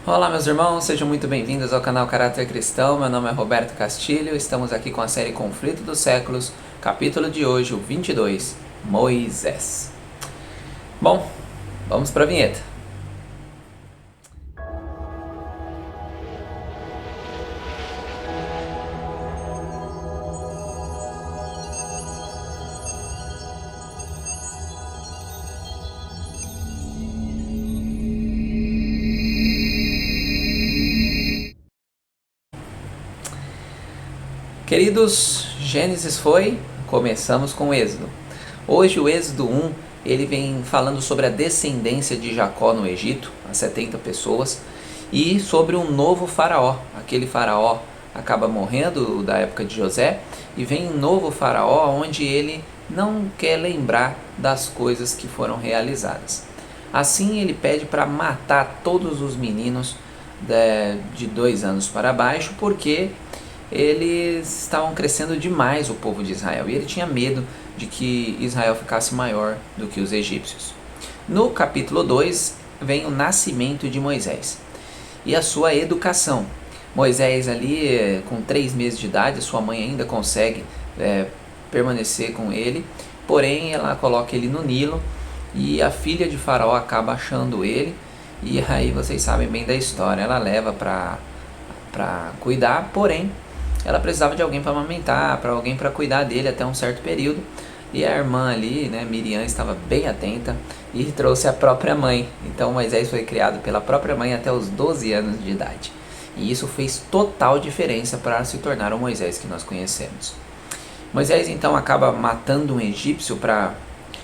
Olá meus irmãos, sejam muito bem-vindos ao canal Caráter Cristão. Meu nome é Roberto Castilho, estamos aqui com a série Conflito dos Séculos, capítulo de hoje, o 22, Moisés. Bom, vamos para a vinheta. Queridos, Gênesis foi, começamos com o Êxodo. Hoje o Êxodo 1, ele vem falando sobre a descendência de Jacó no Egito, as 70 pessoas, e sobre um novo faraó. Aquele faraó acaba morrendo da época de José, e vem um novo faraó onde ele não quer lembrar das coisas que foram realizadas. Assim ele pede para matar todos os meninos de 2 anos para baixo, porque eles estavam crescendo demais, o povo de Israel, e ele tinha medo de que Israel ficasse maior do que os egípcios. No capítulo 2 vem o nascimento de Moisés e a sua educação. Moisés ali com 3 meses de idade, sua mãe ainda consegue permanecer com ele, porém ela coloca ele no Nilo e a filha de Faraó acaba achando ele, e aí vocês sabem bem da história, ela leva para cuidar, porém ela precisava de alguém para amamentar, para alguém para cuidar dele até um certo período. E a irmã ali, Miriam, estava bem atenta e trouxe a própria mãe. Então Moisés foi criado pela própria mãe até os 12 anos de idade. E isso fez total diferença para se tornar o Moisés que nós conhecemos. Moisés então acaba matando um egípcio para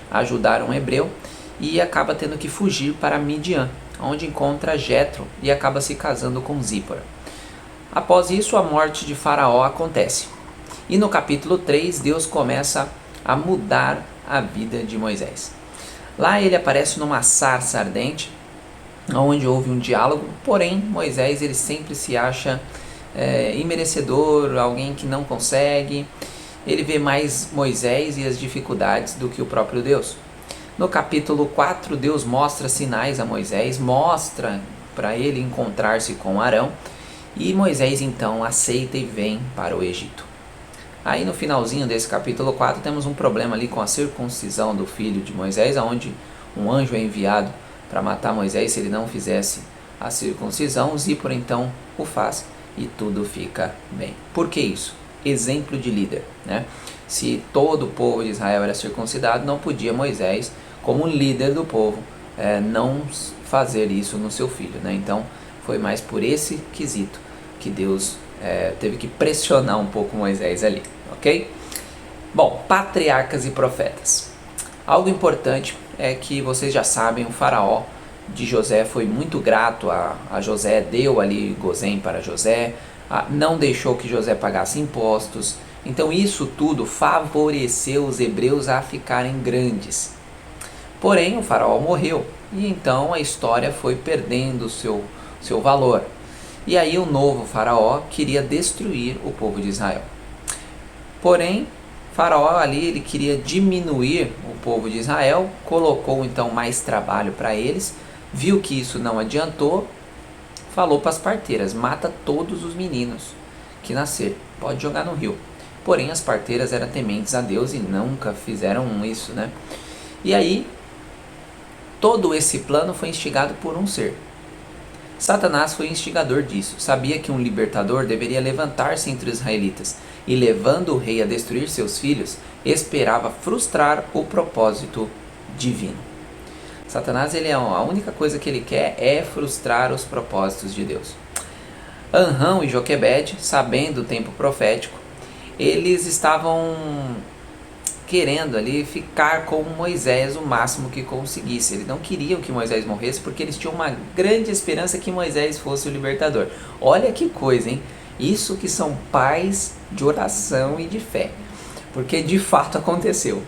ajudar um hebreu e acaba tendo que fugir para Midian, onde encontra Jetro e acaba se casando com Zípora. Após isso, a morte de Faraó acontece. E no capítulo 3, Deus começa a mudar a vida de Moisés. Lá ele aparece numa sarça ardente, onde houve um diálogo, porém Moisés ele sempre se acha imerecedor, alguém que não consegue. Ele vê mais Moisés e as dificuldades do que o próprio Deus. No capítulo 4, Deus mostra sinais a Moisés, mostra para ele encontrar-se com Arão, e Moisés então aceita e vem para o Egito. Aí no finalzinho desse capítulo 4 temos um problema ali com a circuncisão do filho de Moisés, onde um anjo é enviado para matar Moisés se ele não fizesse a circuncisão. Zípora então o faz e tudo fica bem. Por que isso? Exemplo de líder, né? Se todo o povo de Israel era circuncidado, não podia Moisés, como líder do povo, não fazer isso no seu filho, né? Então foi mais por esse quesito que Deus teve que pressionar um pouco Moisés ali, ok? Bom, patriarcas e profetas. Algo importante é que vocês já sabem, o faraó de José foi muito grato a José, deu ali Gozém para José, não deixou que José pagasse impostos, então isso tudo favoreceu os hebreus a ficarem grandes. Porém, o faraó morreu e então a história foi perdendo seu valor. E aí o novo faraó queria destruir o povo de Israel. Porém, faraó ali ele queria diminuir o povo de Israel, colocou então mais trabalho para eles, viu que isso não adiantou, falou para as parteiras: mata todos os meninos que nascer, pode jogar no rio. Porém, as parteiras eram tementes a Deus e nunca fizeram isso, né? E aí, todo esse plano foi instigado por um ser. Satanás foi instigador disso, sabia que um libertador deveria levantar-se entre os israelitas e, levando o rei a destruir seus filhos, esperava frustrar o propósito divino. Satanás, a única coisa que ele quer é frustrar os propósitos de Deus. Anrão e Joquebede, sabendo o tempo profético, eles estavam querendo ali ficar com Moisés o máximo que conseguisse. Eles não queriam que Moisés morresse porque eles tinham uma grande esperança que Moisés fosse o libertador. Olha que coisa, hein? Isso que são pais de oração e de fé, porque de fato aconteceu.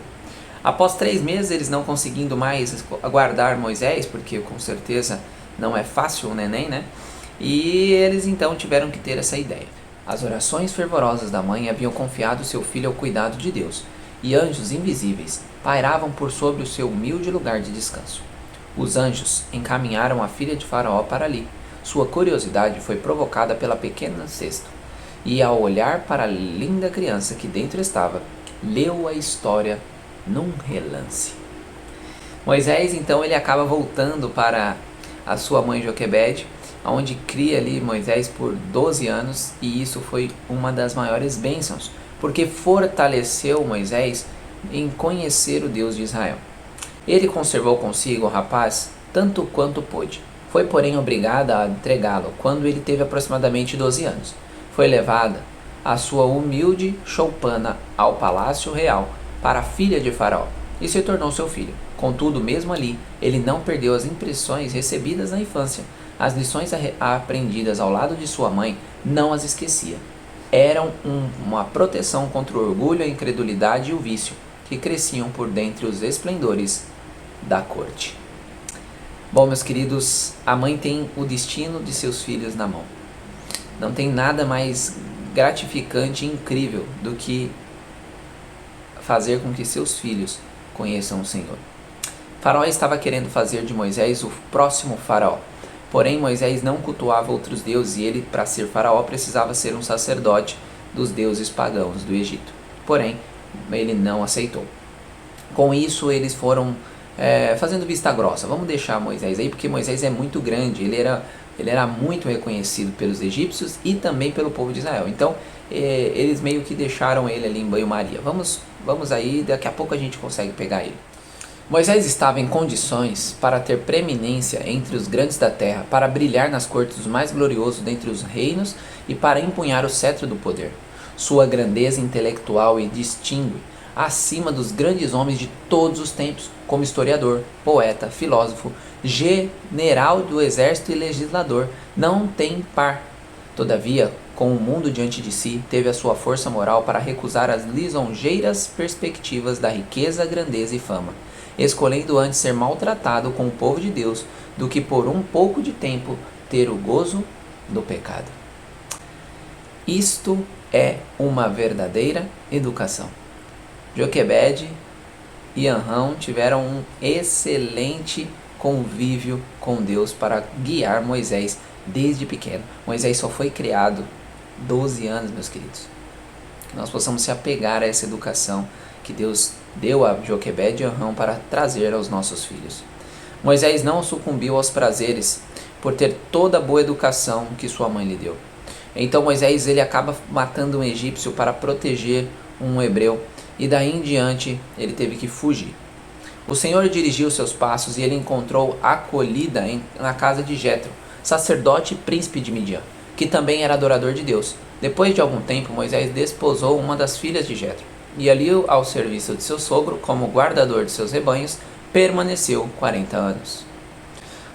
Após 3 meses, eles não conseguindo mais aguardar Moisés, porque com certeza não é fácil o neném, né? E eles então tiveram que ter essa ideia. As orações fervorosas da mãe haviam confiado seu filho ao cuidado de Deus, e anjos invisíveis pairavam por sobre o seu humilde lugar de descanso. Os anjos encaminharam a filha de Faraó para ali, Sua curiosidade foi provocada pela pequena cesta, e ao olhar para a linda criança que dentro estava, leu a história num relance. Moisés então ele acaba voltando para a sua mãe Joquebede, onde cria ali Moisés por 12 anos, e isso foi uma das maiores bênçãos, porque fortaleceu Moisés em conhecer o Deus de Israel. Ele conservou consigo o rapaz tanto quanto pôde. Foi, porém, obrigada a entregá-lo quando ele teve aproximadamente 12 anos. Foi levada a sua humilde choupana ao palácio real para a filha de Faraó e se tornou seu filho. Contudo, mesmo ali, ele não perdeu as impressões recebidas na infância. As lições aprendidas ao lado de sua mãe não as esquecia. Eram uma proteção contra o orgulho, a incredulidade e o vício, que cresciam por dentre os esplendores da corte. Bom, meus queridos, a mãe tem o destino de seus filhos na mão. Não tem nada mais gratificante e incrível do que fazer com que seus filhos conheçam o Senhor. Faraó estava querendo fazer de Moisés o próximo faraó. Porém, Moisés não cultuava outros deuses e ele, para ser faraó, precisava ser um sacerdote dos deuses pagãos do Egito. Porém, ele não aceitou. Com isso, eles foram fazendo vista grossa. Vamos deixar Moisés aí, porque Moisés é muito grande. Ele era muito reconhecido pelos egípcios e também pelo povo de Israel. Então, eles meio que deixaram ele ali em banho-maria. Vamos aí, daqui a pouco a gente consegue pegar ele. Moisés estava em condições para ter preeminência entre os grandes da terra, para brilhar nas cortes dos mais gloriosos dentre os reinos e para empunhar o cetro do poder. Sua grandeza intelectual e distingue acima dos grandes homens de todos os tempos, como historiador, poeta, filósofo, general do exército e legislador, não tem par. Todavia, com o mundo diante de si, teve a sua força moral para recusar as lisonjeiras perspectivas da riqueza, grandeza e fama, escolhendo antes ser maltratado com o povo de Deus do que por um pouco de tempo ter o gozo do pecado. Isto é uma verdadeira educação. Joquebede e Anrão tiveram um excelente convívio com Deus para guiar Moisés desde pequeno. Moisés só foi criado 12 anos, meus queridos. Que nós possamos se apegar a essa educação que Deus deu a Joquebede e Anrão para trazer aos nossos filhos. Moisés não sucumbiu aos prazeres por ter toda a boa educação que sua mãe lhe deu. Então Moisés ele acaba matando um egípcio para proteger um hebreu, e daí em diante ele teve que fugir. O Senhor dirigiu seus passos e ele encontrou acolhida na casa de Jetro, sacerdote e príncipe de Midian, que também era adorador de Deus. Depois de algum tempo, Moisés desposou uma das filhas de Jetro, e ali ao serviço de seu sogro, como guardador de seus rebanhos, permaneceu 40 anos.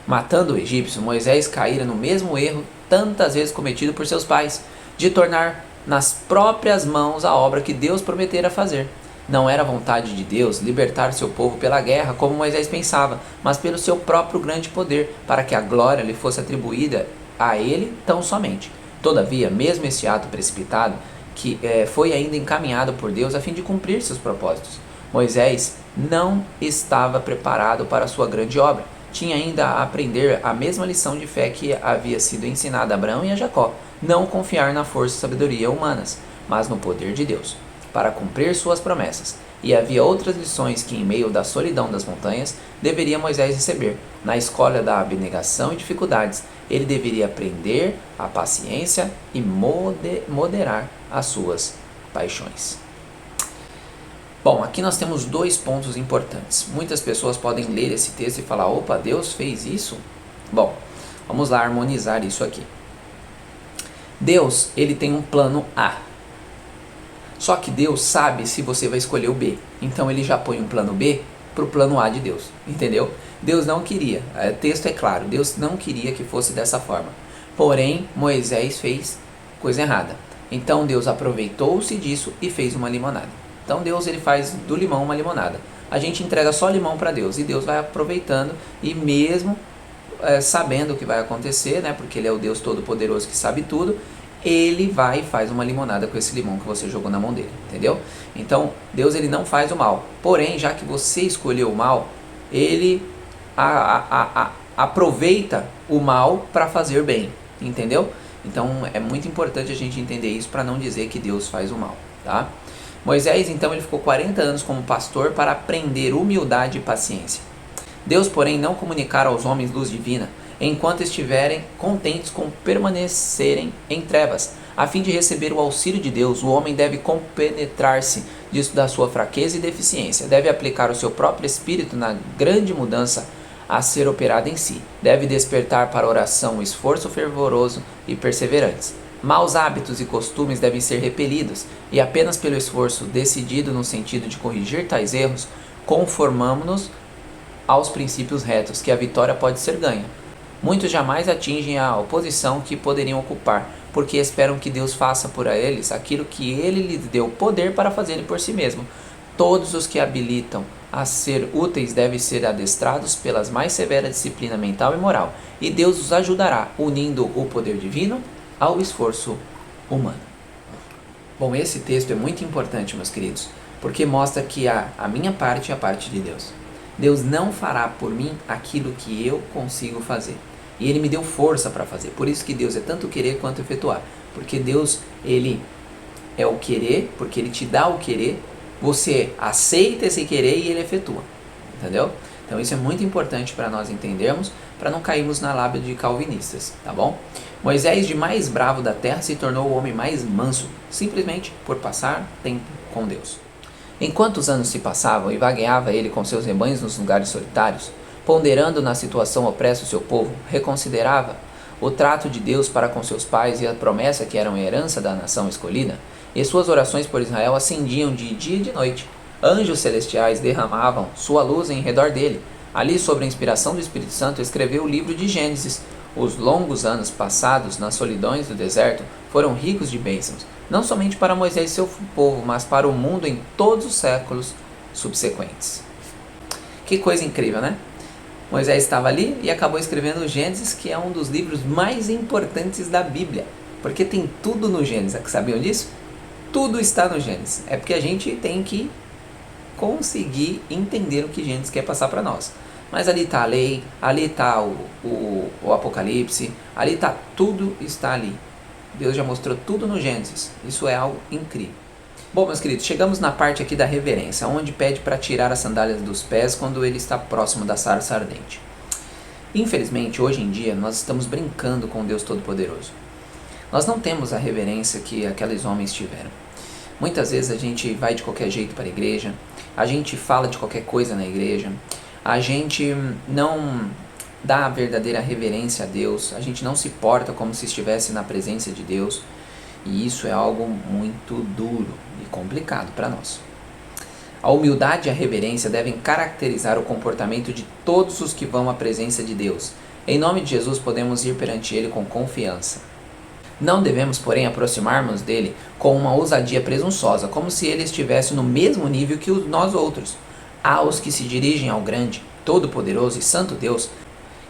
Matando o egípcio, Moisés caíra no mesmo erro tantas vezes cometido por seus pais, de tornar nas próprias mãos a obra que Deus prometera fazer. Não era vontade de Deus libertar seu povo pela guerra, como Moisés pensava, mas pelo seu próprio grande poder, para que a glória lhe fosse atribuída a ele tão somente. Todavia, mesmo esse ato precipitado, que foi ainda encaminhado por Deus a fim de cumprir seus propósitos. Moisés não estava preparado para sua grande obra. Tinha ainda a aprender a mesma lição de fé que havia sido ensinada a Abraão e a Jacó: não confiar na força e sabedoria humanas, mas no poder de Deus, para cumprir suas promessas. E havia outras lições que, em meio da solidão das montanhas, deveria Moisés receber. Na escola da abnegação e dificuldades, ele deveria aprender a paciência e moderar as suas paixões. Bom, aqui nós temos 2 pontos importantes. Muitas pessoas podem ler esse texto e falar: opa, Deus fez isso? Bom, vamos lá harmonizar isso aqui. Deus, ele tem um plano A. Só que Deus sabe se você vai escolher o B. Então ele já põe um plano B para o plano A de Deus. Entendeu? Deus não queria. O texto é claro. Deus não queria que fosse dessa forma. Porém, Moisés fez coisa errada. Então Deus aproveitou-se disso e fez uma limonada. Então Deus ele faz do limão uma limonada. A gente entrega só limão para Deus e Deus vai aproveitando, e mesmo sabendo o que vai acontecer, né, porque ele é o Deus Todo-Poderoso que sabe tudo, ele vai e faz uma limonada com esse limão que você jogou na mão dele, entendeu? Então Deus ele não faz o mal, porém já que você escolheu o mal, ele aproveita o mal para fazer bem, entendeu? Então é muito importante a gente entender isso para não dizer que Deus faz o mal, tá? Moisés então ele ficou 40 anos como pastor para aprender humildade e paciência. Deus, porém, não comunicara aos homens luz divina, enquanto estiverem contentes com permanecerem em trevas. A fim de receber o auxílio de Deus, o homem deve compenetrar-se disso da sua fraqueza e deficiência, deve aplicar o seu próprio espírito na grande mudança a ser operada em si, deve despertar para a oração o esforço fervoroso e perseverantes. Maus hábitos e costumes devem ser repelidos, e apenas pelo esforço decidido no sentido de corrigir tais erros, conformamos-nos aos princípios retos, que a vitória pode ser ganha. Muitos jamais atingem a oposição que poderiam ocupar, porque esperam que Deus faça por eles aquilo que Ele lhes deu poder para fazerem por si mesmo. Todos os que habilitam a ser úteis devem ser adestrados pelas mais severas disciplina mental e moral, e Deus os ajudará, unindo o poder divino ao esforço humano. Bom, esse texto é muito importante, meus queridos, porque mostra que a minha parte é a parte de Deus. Deus não fará por mim aquilo que eu consigo fazer. E Ele me deu força para fazer. Por isso que Deus é tanto querer quanto efetuar. Porque Deus, Ele é o querer, porque Ele te dá o querer, você aceita esse querer e Ele efetua. Entendeu? Então isso é muito importante para nós entendermos, para não cairmos na lábia de calvinistas, tá bom? Moisés, de mais bravo da terra, se tornou o homem mais manso, simplesmente por passar tempo com Deus. Enquanto os anos se passavam e vagueava ele com seus rebanhos nos lugares solitários, ponderando na situação opressa do seu povo, reconsiderava o trato de Deus para com seus pais e a promessa que eram herança da nação escolhida, e suas orações por Israel ascendiam de dia e de noite. Anjos celestiais derramavam sua luz em redor dele. Ali, sob a inspiração do Espírito Santo, escreveu o livro de Gênesis. Os longos anos passados nas solidões do deserto foram ricos de bênçãos, não somente para Moisés e seu povo, mas para o mundo em todos os séculos subsequentes. Que coisa incrível, né? Moisés estava ali e acabou escrevendo o Gênesis, que é um dos livros mais importantes da Bíblia, porque tem tudo no Gênesis. Sabiam disso? Tudo está no Gênesis. É porque a gente tem que conseguir entender o que Gênesis quer passar para nós. Mas ali está a lei, ali está o Apocalipse, ali está tudo, está ali. Deus já mostrou tudo no Gênesis. Isso é algo incrível. Bom, meus queridos, chegamos na parte aqui da reverência, onde pede para tirar as sandálias dos pés quando ele está próximo da sarça ardente. Infelizmente, hoje em dia, nós estamos brincando com Deus Todo-Poderoso. Nós não temos a reverência que aqueles homens tiveram. Muitas vezes a gente vai de qualquer jeito para a igreja, a gente fala de qualquer coisa na igreja, a gente não dá a verdadeira reverência a Deus, a gente não se porta como se estivesse na presença de Deus, e isso é algo muito duro e complicado para nós. A humildade e a reverência devem caracterizar o comportamento de todos os que vão à presença de Deus. Em nome de Jesus podemos ir perante Ele com confiança. Não devemos, porém, aproximar-nos dele com uma ousadia presunçosa, como se ele estivesse no mesmo nível que nós outros. Há os que se dirigem ao grande, todo-poderoso e santo Deus,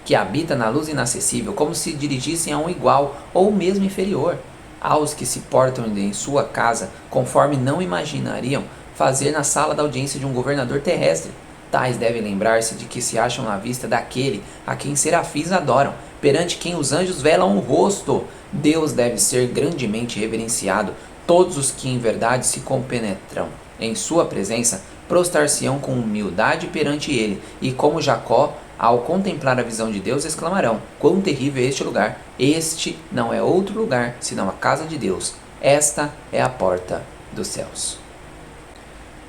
que habita na luz inacessível, como se dirigissem a um igual ou mesmo inferior. Há os que se portam em sua casa conforme não imaginariam fazer na sala da audiência de um governador terrestre. Tais devem lembrar-se de que se acham na vista daquele a quem serafins adoram, perante quem os anjos velam o rosto. Deus deve ser grandemente reverenciado. Todos os que em verdade se compenetram em sua presença prostrar-se-ão com humildade perante ele, e como Jacó, ao contemplar a visão de Deus, exclamarão: quão terrível é este lugar! Este não é outro lugar, senão a casa de Deus. Esta é a porta dos céus.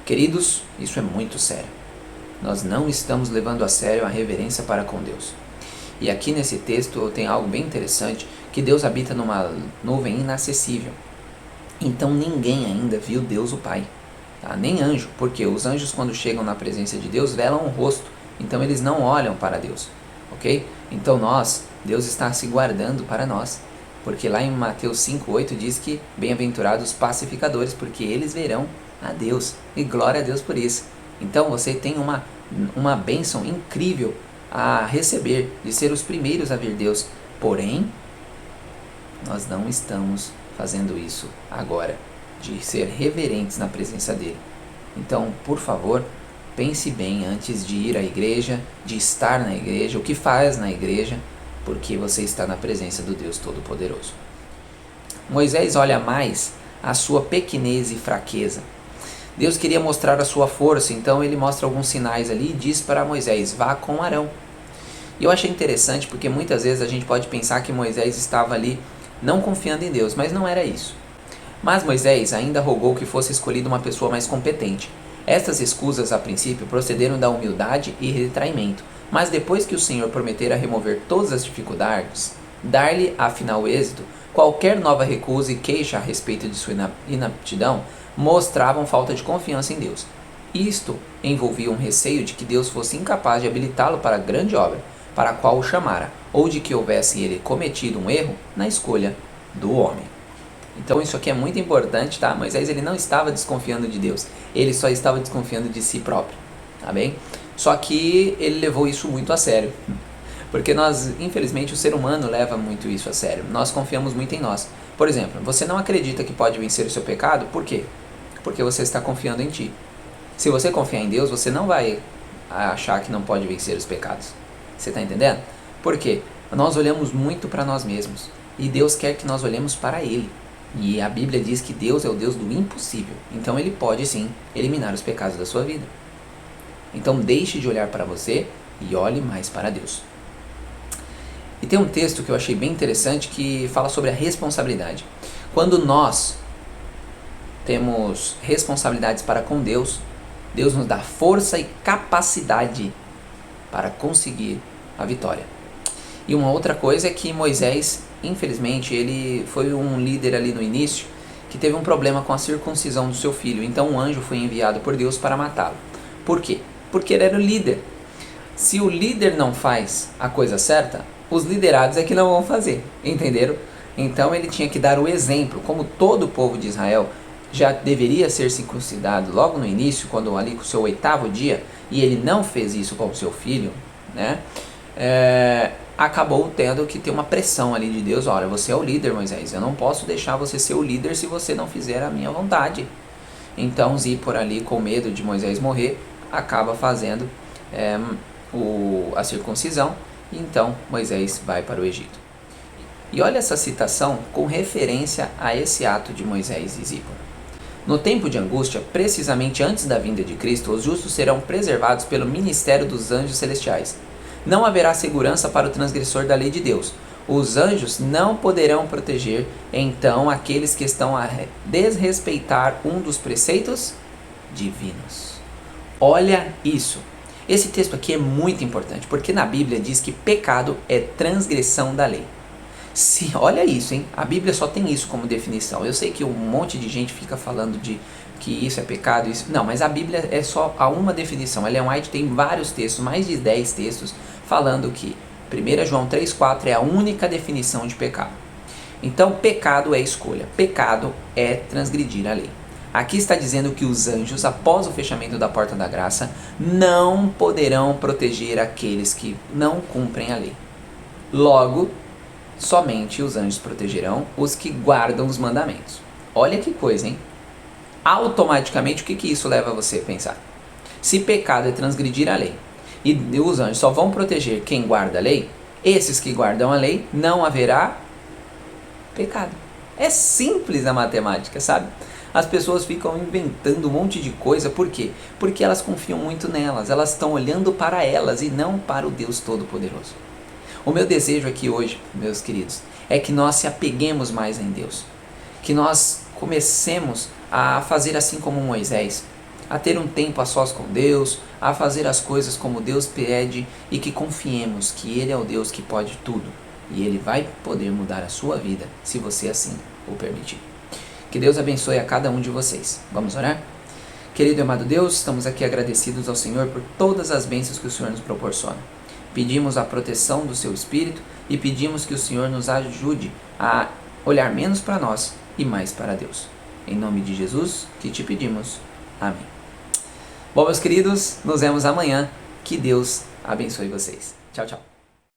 Queridos, isso é muito sério. Nós não estamos levando a sério a reverência para com Deus. E aqui nesse texto tem algo bem interessante, que Deus habita numa nuvem inacessível. Então ninguém ainda viu Deus o Pai, tá? Nem anjo, porque os anjos quando chegam na presença de Deus velam o rosto, então eles não olham para Deus, ok? Então Deus está se guardando para nós, porque lá em Mateus 5:8 diz que bem-aventurados os pacificadores, porque eles verão a Deus, e glória a Deus por isso. Então você tem uma bênção incrível a receber, de ser os primeiros a ver Deus, porém, nós não estamos fazendo isso agora, de ser reverentes na presença dele. Então, por favor, pense bem antes de ir à igreja, de estar na igreja, o que faz na igreja, porque você está na presença do Deus Todo-Poderoso. Moisés olha mais a sua pequenez e fraqueza. Deus queria mostrar a sua força, então ele mostra alguns sinais ali e diz para Moisés: vá com Arão. E eu achei interessante porque muitas vezes a gente pode pensar que Moisés estava ali não confiando em Deus, mas não era isso. Mas Moisés ainda rogou que fosse escolhida uma pessoa mais competente. Estas escusas, a princípio, procederam da humildade e retraimento, mas depois que o Senhor prometera remover todas as dificuldades, dar-lhe afinal êxito, qualquer nova recusa e queixa a respeito de sua inaptidão mostravam falta de confiança em Deus. Isto envolvia um receio de que Deus fosse incapaz de habilitá-lo para a grande obra, para a qual o chamara, ou de que houvesse ele cometido um erro na escolha do homem. Então isso aqui é muito importante, tá? Moisés ele não estava desconfiando de Deus, ele só estava desconfiando de si próprio, tá bem? Só que ele levou isso muito a sério, porque nós, infelizmente, o ser humano leva muito isso a sério. Nós confiamos muito em nós. Por exemplo, você não acredita que pode vencer o seu pecado, por quê? Porque você está confiando em ti. Se você confiar em Deus, você não vai achar que não pode vencer os pecados. Você está entendendo? Por quê? Nós olhamos muito para nós mesmos e Deus quer que nós olhemos para Ele. E a Bíblia diz que Deus é o Deus do impossível. Então Ele pode sim eliminar os pecados da sua vida. Então deixe de olhar para você e olhe mais para Deus. E tem um texto que eu achei bem interessante que fala sobre a responsabilidade. Quando nós temos responsabilidades para com Deus, Deus nos dá força e capacidade para conseguir a vitória. E uma outra coisa é que Moisés, infelizmente, ele foi um líder ali no início que teve um problema com a circuncisão do seu filho. Então um anjo foi enviado por Deus para matá-lo. Por quê? Porque ele era o líder. Se o líder não faz a coisa certa, os liderados é que não vão fazer, entenderam? Então ele tinha que dar o exemplo, como todo o povo de Israel já deveria ser circuncidado logo no início, quando ali com o seu 8º dia, e ele não fez isso com o seu filho, né? Acabou tendo que ter uma pressão ali de Deus. Olha, você é o líder, Moisés, eu não posso deixar você ser o líder se você não fizer a minha vontade. Então Zípora ali, com medo de Moisés morrer, acaba fazendo a circuncisão, e então Moisés vai para o Egito. E olha essa citação com referência a esse ato de Moisés e Zípora. No tempo de angústia, precisamente antes da vinda de Cristo, os justos serão preservados pelo ministério dos anjos celestiais. Não haverá segurança para o transgressor da lei de Deus. Os anjos não poderão proteger, então, aqueles que estão a desrespeitar um dos preceitos divinos. Olha isso. Esse texto aqui é muito importante, porque na Bíblia diz que pecado é transgressão da lei. Olha isso, hein? A Bíblia só tem isso como definição. Eu sei que um monte de gente fica falando de que isso é pecado, isso... Não, mas a Bíblia é só a uma definição. Ellen White tem vários textos, mais de 10 textos, falando que 1 João 3,4 é a única definição de pecado. Então, pecado é escolha. Pecado é transgredir a lei. Aqui está dizendo que os anjos, após o fechamento da porta da graça, não poderão proteger aqueles que não cumprem a lei. Logo, somente os anjos protegerão os que guardam os mandamentos. Olha que coisa, hein? Automaticamente, o que isso leva você a pensar? Se pecado é transgredir a lei, e os anjos só vão proteger quem guarda a lei, esses que guardam a lei, não haverá pecado. É simples a matemática, sabe? As pessoas ficam inventando um monte de coisa, por quê? Porque elas confiam muito nelas, elas estão olhando para elas e não para o Deus Todo-Poderoso. O meu desejo aqui hoje, meus queridos, é que nós se apeguemos mais em Deus, que nós comecemos a fazer assim como Moisés, a ter um tempo a sós com Deus, a fazer as coisas como Deus pede e que confiemos que Ele é o Deus que pode tudo e Ele vai poder mudar a sua vida se você assim o permitir. Que Deus abençoe a cada um de vocês. Vamos orar? Querido e amado Deus, estamos aqui agradecidos ao Senhor por todas as bênçãos que o Senhor nos proporciona. Pedimos a proteção do Seu Espírito e pedimos que o Senhor nos ajude a olhar menos para nós e mais para Deus. Em nome de Jesus que te pedimos. Amém. Bom, meus queridos, nos vemos amanhã. Que Deus abençoe vocês. Tchau, tchau.